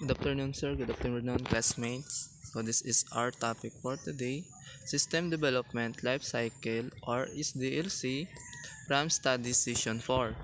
Good afternoon, sir. Good afternoon, classmates. So this is our topic for today, System Development Life Cycle or SDLC from Study Session 4.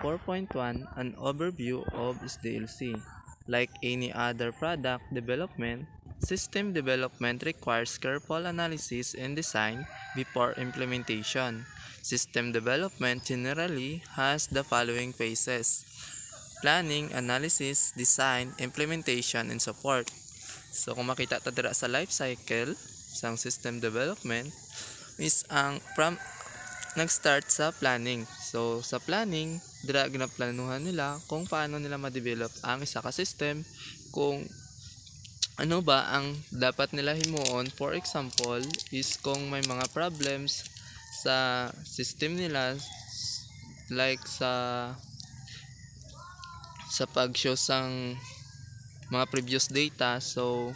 4.1 An overview of SDLC. Like any other product development, system development requires careful analysis and design before implementation. System development generally has the following phases: planning, analysis, design, implementation, and support. So kung makita ta dira sa life cycle sang system development is ang from nag-start sa planning. So sa planning, dira ginaplanuhan nila kung paano nila ma-develop ang isa ka system, kung ano ba ang dapat nila himuon. For example, is kung may mga problems sa system nila, like sa pag-show sang mga previous data. So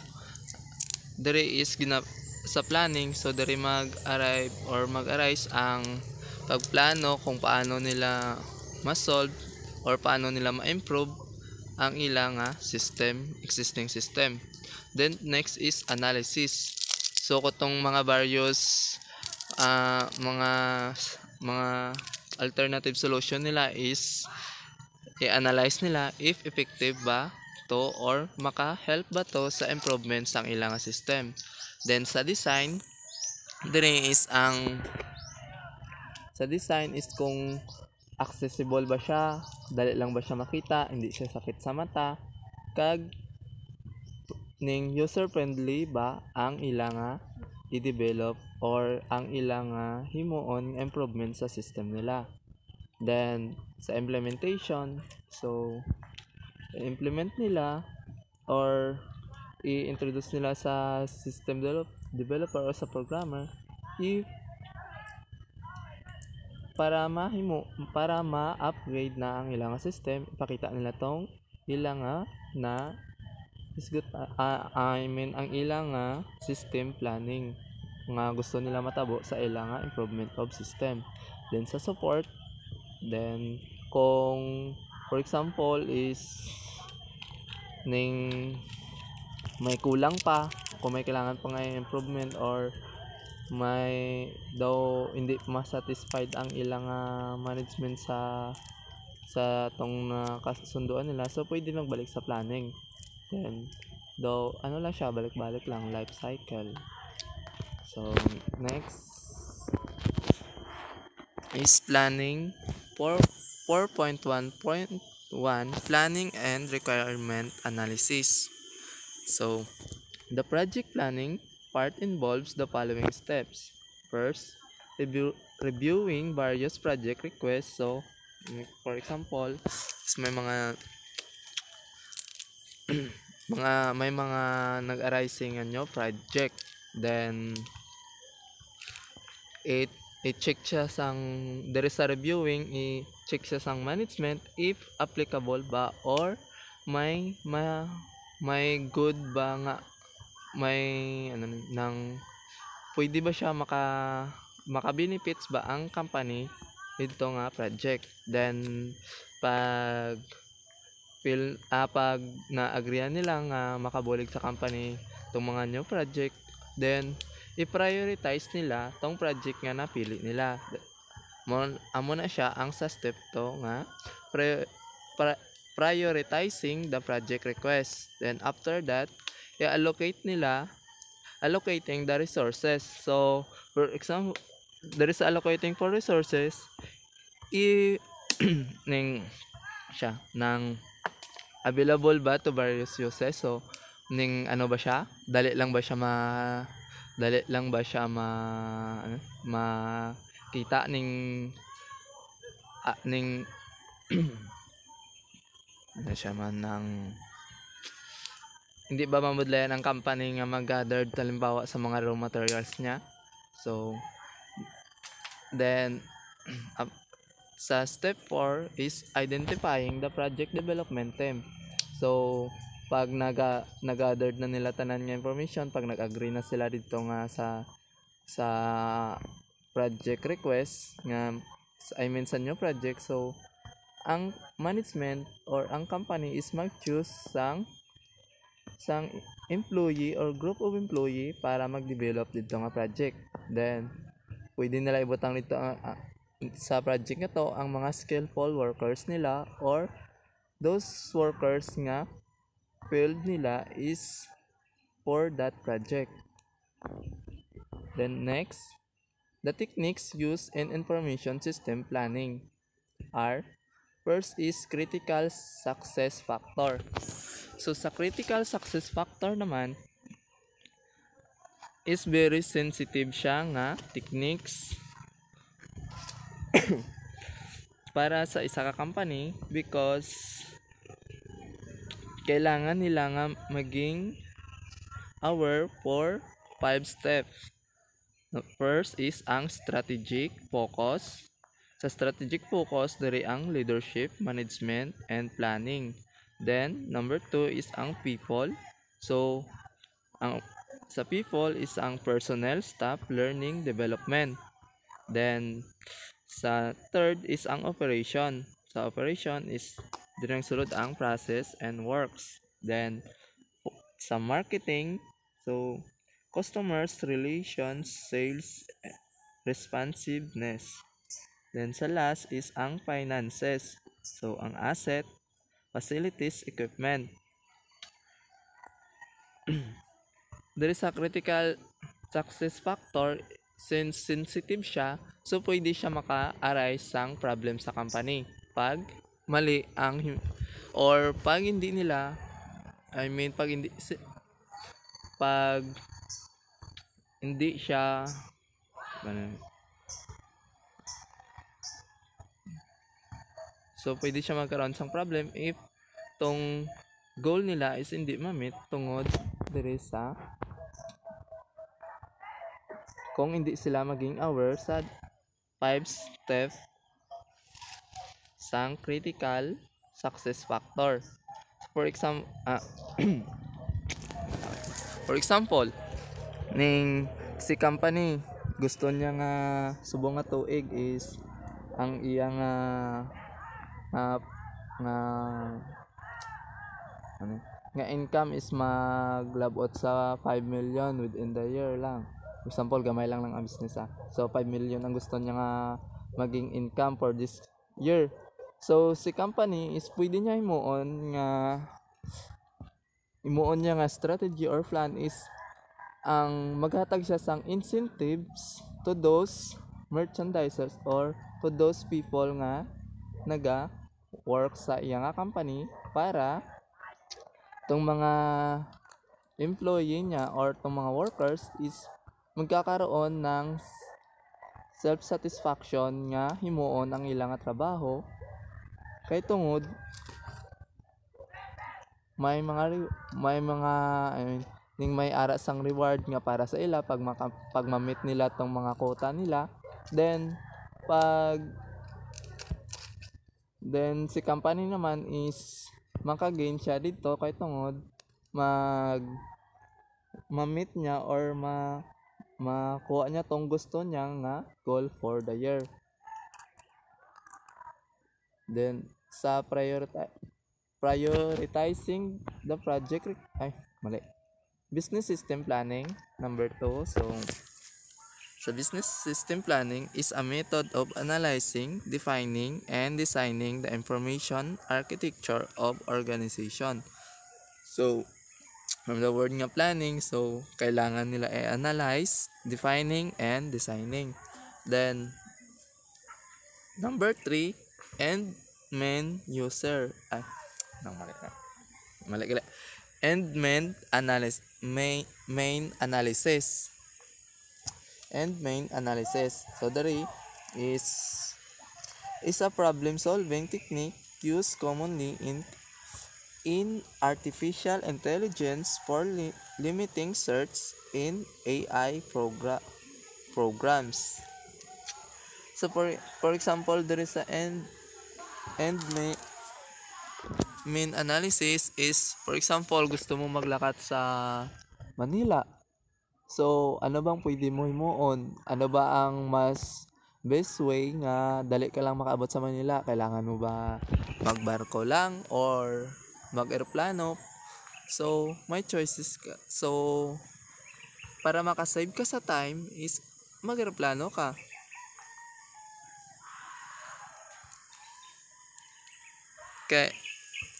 there is sa planning, so there mag-arrive or mag-arise ang pagplano kung paano nila ma-solve or paano nila ma-improve ang ilang existing system. Then next is analysis. So kutong mga various mga alternative solution nila is i-analyze nila if effective ba to or maka-help ba to sa improvement sang ilang system. Then sa design, is kung accessible ba siya, dali lang ba siya makita, hindi siya sakit sa mata, kag ning user friendly ba ang ilang i-develop or ang ilang himuon improvement sa system nila. Then sa implementation, so implement nila or i-introduce nila sa system developer o sa programmer if para ma-upgrade na ang ilang system. Ipakita nila tong ilang na is good, ang ilang system planning nga gusto nila matabo sa ilang improvement of system. Then sa support, then kung for example is ning may kulang pa, kung may kailangan pa nga improvement or may daw hindi ma-satisfied ang ilang management sa tong nakasunduan nila, so pwede magbalik sa planning. Then daw ano lang siya, balik-balik lang life cycle. So next is planning. 4.1.1 Planning and requirement analysis. So the project planning part involves the following steps. First, reviewing various project requests. So for example, may mga may mga nag-arising new project, then i-check siya sang there is a reviewing, i-check siya sang management if applicable ba or may good ba nga, may nang pwede ba siya maka-benefits ba ang company dito nga project. Then pag na-agree nila nga makabulig sa company itong mga new project, then i-prioritize nila tong project nga napili nila. Amo na siya ang sa step to nga prioritizing the project request. Then after that, allocating the resources. So for example, there is allocating for resources ning siya nang available ba to various uses. So ning ano ba siya, dali lang ba siya makita ning ano siya man ng hindi ba mamudlayan ang company nga mag-gather halimbawa sa mga raw materials niya. So then sa step 4 is identifying the project development team. So pag nag-gather na nila tanan nga information, pag nag-agree na sila dito nga sa project request nga sa new project, so ang management or ang company is mag-choose sang employee or group of employee para mag-develop dito nga project. Then pwede nila ibutang dito sa project na to ang mga skillful workers nila or those workers nga field nila is for that project. Then next, the techniques used in information system planning are: first is critical success factor. So sa critical success factor naman is very sensitive siya nga techniques para sa isa ka company because kailangan nila nga maging aware for 5 steps. First is ang strategic focus. Sa strategic focus, diri ang leadership, management, and planning. Then, number 2 is ang people. So, sa people is ang personnel, staff, learning, development. Then, sa third is ang operation. Sa operation is dirang sulod ang process and works. Then, sa marketing, so customers relations, sales, responsiveness. Then sa last is ang finances. So ang asset, facilities, equipment. There is a critical success factor since sensitive siya, so pwede siya maka-arise sang problem sa company pag mali ang or pag hindi nila pag hindi siya so pwede siya magkaroon sang problem if tong goal nila is hindi ma-meet tungod diri sa kung hindi sila maging aware sa 5 step sang critical success factor. For example, ning si company gusto niya nga subong nga tuig is ang iya nga income is maglabot sa 5 million within the year lang. For example, gamay lang ang business So 5 million ang gusto niya nga maging income for this year. So si company is pwede niya imuon nga strategy or plan is ang maghatag siya sang incentives to those merchandisers or to those people nga naga work sa iya nga company para tong mga employee niya or tong mga workers is magkakaroon ng self-satisfaction nga himuon ang ilang nga trabaho kay tungod may ara sang reward nga para sa ila pag ma-meet nila tong mga quota nila. Then si company naman is maka-gain siya dito kay tungod ma-meet niya or makuha niya tong gusto niya nga goal for the year. Then sa prioritizing the project business system planning, number 2. So business system planning is a method of analyzing, defining, and designing the information architecture of organization. So from the word nga planning, so kailangan nila analyze, defining, and designing. Then number 3, end main user. End main analysis. End main analysis. So there is a problem solving technique used commonly in artificial intelligence for limiting search in AI programs. So for example, there is a end main analysis is, for example, gusto mo maglakat sa Manila. So ano bang pwede mo himuon? Ano ba ang mas best way nga dali ka lang makaabot sa Manila, kailangan mo ba magbarko lang or mag-eroplano? So, may choices ka. So, para makasave ka sa time is mag-eroplano ka. Kay,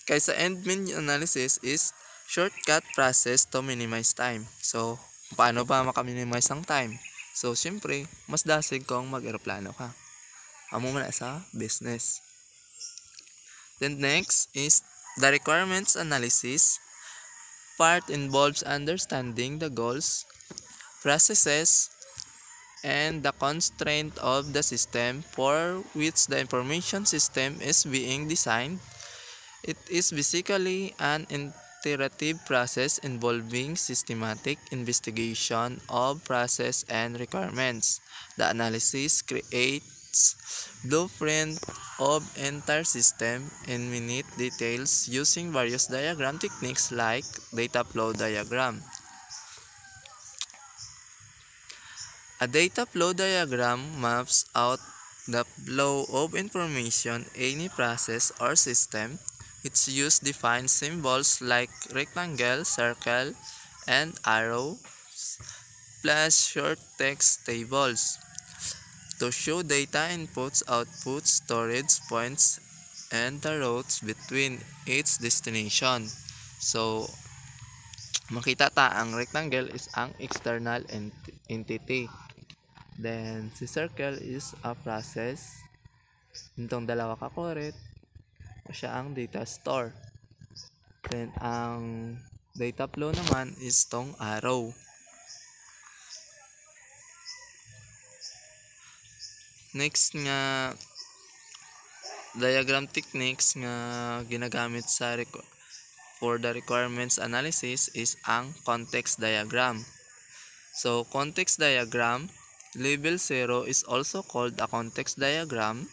kaysa end menu analysis is shortcut process to minimize time. So, paano ba makaminimize ang time? So, syempre, mas dasig kung mag-eroplano ka. Amo man sa business. Then next is the requirements analysis. Part involves understanding the goals, processes, and the constraint of the system for which the information system is being designed. It is basically an iterative process involving systematic investigation of process and requirements. The analysis creates blueprint of entire system in minute details using various diagram techniques like data flow diagram. A data flow diagram maps out the flow of information any process or system. Its use defines symbols like rectangle, circle, and arrow, plus short text tables to show data inputs, outputs, storage points, and the routes between each destination. So, makita ta ang rectangle is ang external entity. Then, si circle is a process. Itong dalawa ka correct, siya ang data store. Then, ang data flow naman is tong arrow. Next nga, diagram techniques nga ginagamit for the requirements analysis is ang context diagram. So, context diagram, label 0 is also called a context diagram.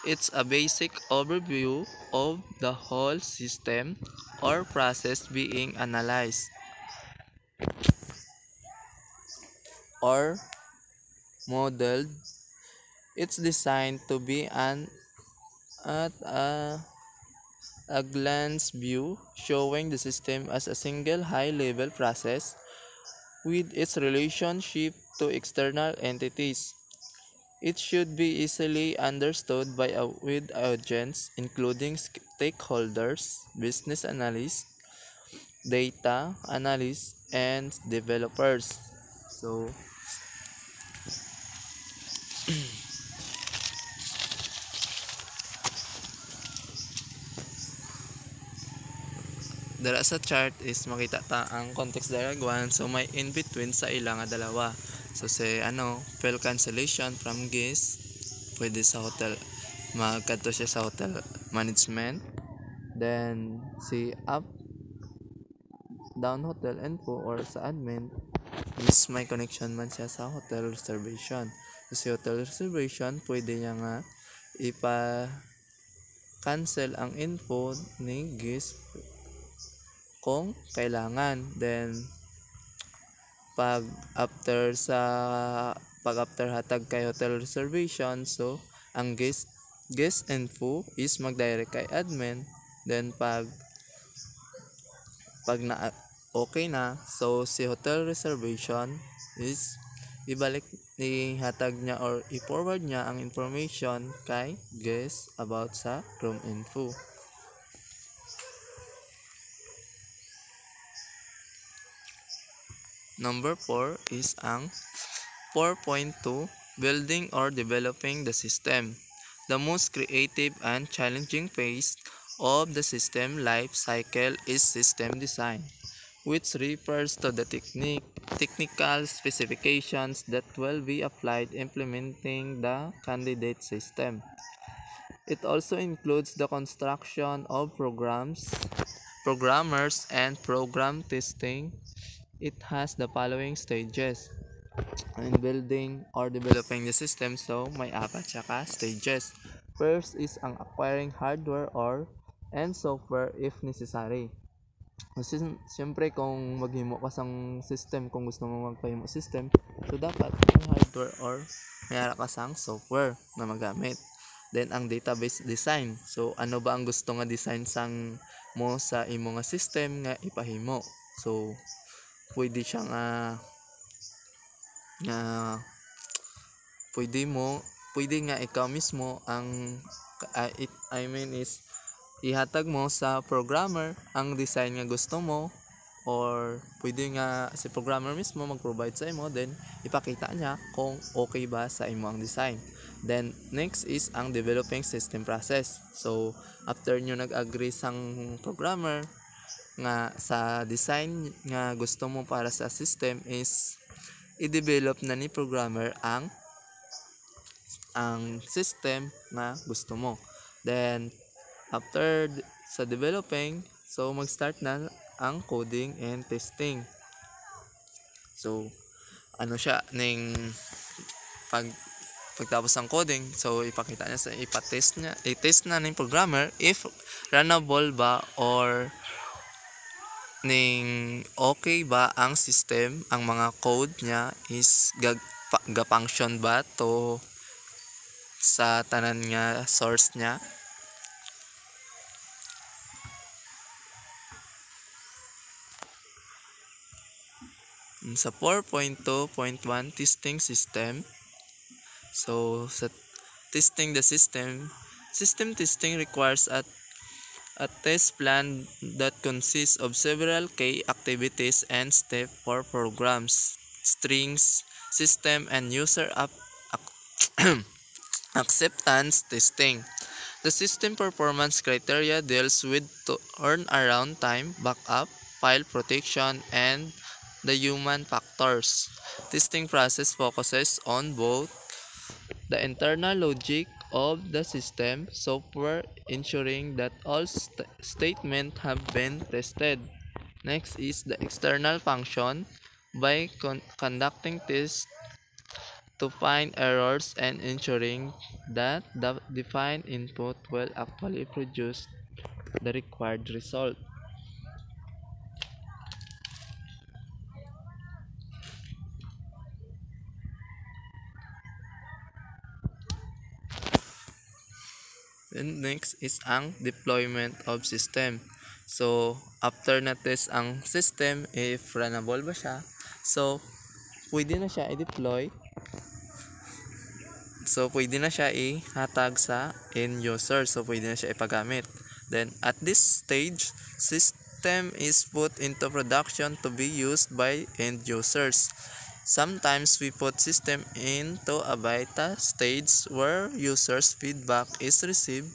It's a basic overview of the whole system or process being analyzed or modeled. It's designed to be at a glance view showing the system as a single high-level process with its relationship to external entities. It should be easily understood by a wide audience, including stakeholders, business analysts, data analysts, and developers. So, dara sa chart is makita ta ang context diagram. So, may in-between sa ilang nga dalawa. So, fuel cancellation from guest, pwede sa hotel, magkadto siya sa hotel management. Then, si up, down hotel info or sa admin is may connection man siya sa hotel reservation. So, si hotel reservation, pwede niya nga ipa-cancel ang info ni guest kung kailangan. Then, pag after hatag kay hotel reservation, so ang guest info is mag-direct kay admin. Then pag na okay na, so si hotel reservation is ihatag niya or i-forward niya ang information kay guest about sa room info. Number 4 is ang 4.2, building or developing the system. The most creative and challenging phase of the system life cycle is system design, which refers to the technical specifications that will be applied implementing the candidate system. It also includes the construction of programmers, and program testing. It has the following stages in building or developing the system. So, may apat siya ka stages. First is ang acquiring hardware and software if necessary. Kasi siyempre kung maghimo ka sang system, kung gusto mo magpahimo system, so dapat may hardware or may ara ka sang software na magamit. Then ang database design. So ano ba ang gusto nga design sang mo sa imo nga system nga ipahimo. So pwede siya nga pwede mo pwede nga ikaw mismo ang I mean is ihatag mo sa programmer ang design nga gusto mo, or pwede nga si programmer mismo mag-provide sa imo, then ipakita niya kung okay ba sa imo ang design. Then next is ang developing system process. So after nyo nag-agree sang programmer nga sa design nga gusto mo para sa system, is i-develop na ni programmer ang system na gusto mo. Then after sa developing, so mag-start na ang coding and testing. So ano siya ning pag pagtapos ng coding, so ipakita niya sa i-test na ng programmer if runnable ba or ning okay ba ang system, ang mga code niya is ga-function ba to sa tanan nga source niya. Sa 4.2.1 testing system, so sa testing the system testing requires a test plan that consists of several key activities and steps for programs, strings, system, and user acceptance testing. The system performance criteria deals with turnaround time, backup, file protection, and the human factors. Testing process focuses on both the internal logic of the system software, ensuring that all statements have been tested. Next is the external function by conducting tests to find errors and ensuring that the defined input will actually produce the required result. Then next is ang deployment of system. So after na-test ang system if runnable ba siya, so pwede na siya i-deploy. So pwede na siya ihatag sa end user. So pwede na siya ipagamit. Then at this stage, system is put into production to be used by end users. Sometimes we put system into a beta stage where users' feedback is received,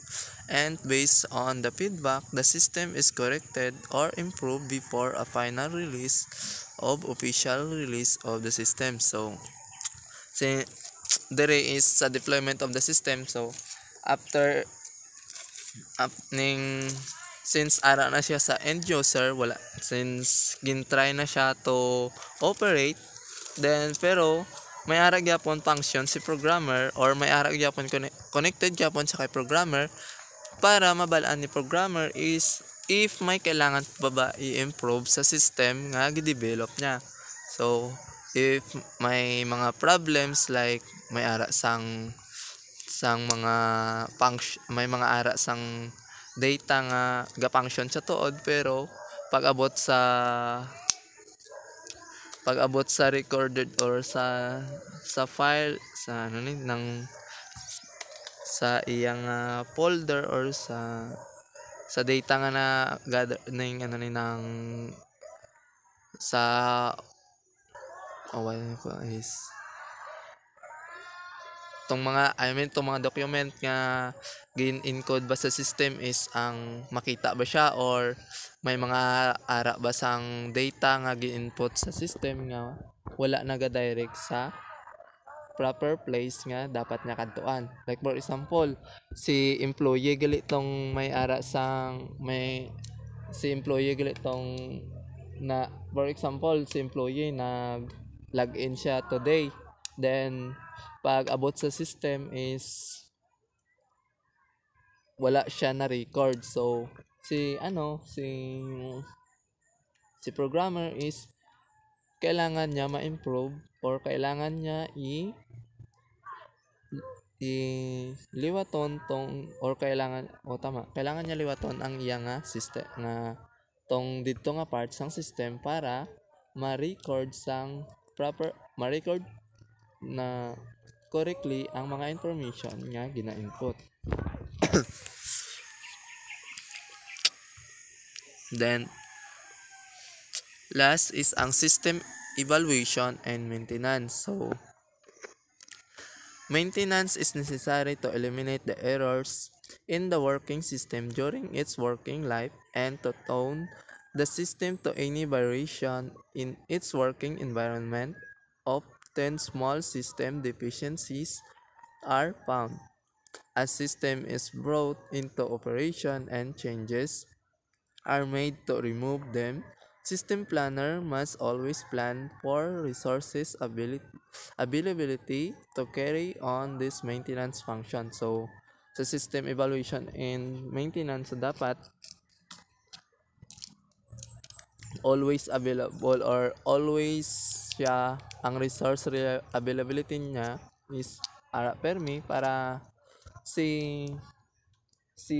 and based on the feedback, the system is corrected or improved before a final release of official release of the system. So there is sa deployment of the system. So after ning since ara na siya sa end user, wala since gintry na siya to operate, then pero may ara gyapon function si programmer, or may ara gyapon connected gyapon sa kay programmer, para mabalaan ni programmer is if may kailangan pa ba i-improve sa system nga gi-develop niya. So if may mga problems like may ara sang mga function, may mga ara sang data nga ga-function sa tuod, pero pag abot sa recorded or sa file sa ano ni ng sa iyang folder or sa data nga na gather ning ano ni ng sa ko is tong mga tong mga document nga gin-encode ba sa system is ang makita ba siya, or may mga ara ba sang data nga gi-input sa system nga wala naga-direct sa proper place nga dapat niya kadtuan. Like for example, si employee gali tong may ara sang may si employee gali tong na for example si employee nag login siya today, then pag abot sa system is wala siya na record. So si Si programmer is kailangan niya ma-improve or kailangan niya liwaton tong or kailangan niya liwaton ang iya nga system nga tong didto nga part sang system para ma-record ma-record na correctly ang mga information nga gina-input. Then last is ang system evaluation and maintenance. So maintenance is necessary to eliminate the errors in the working system during its working life and to tune the system to any variation in its working environment. Often small system deficiencies are found. A system is brought into operation and changes are made to remove them. System planner must always plan for resources availability to carry on this maintenance function. So, sa system evaluation and maintenance, dapat always available or always siya ang resource availability niya is permi para si si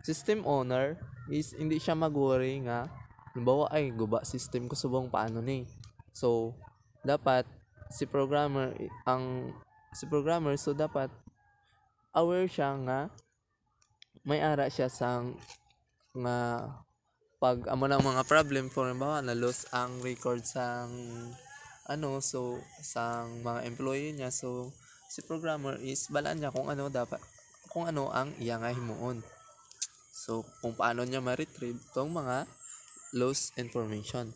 system owner is hindi siya mag-worry nga halimbawa ay guba system ko subong paano ni. So dapat si programmer so dapat aware siya nga may ara siya sang nga pag amo ng mga problem for halimbawa na loss ang record sang so sang mga employee niya, so si programmer is balaan niya kung ano ang iya nga himuon. So, kung paano niya ma-retrieve tong mga lost information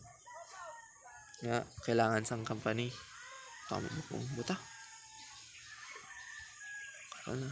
nga kailangan sang company. Tama mo kung buta. Ano?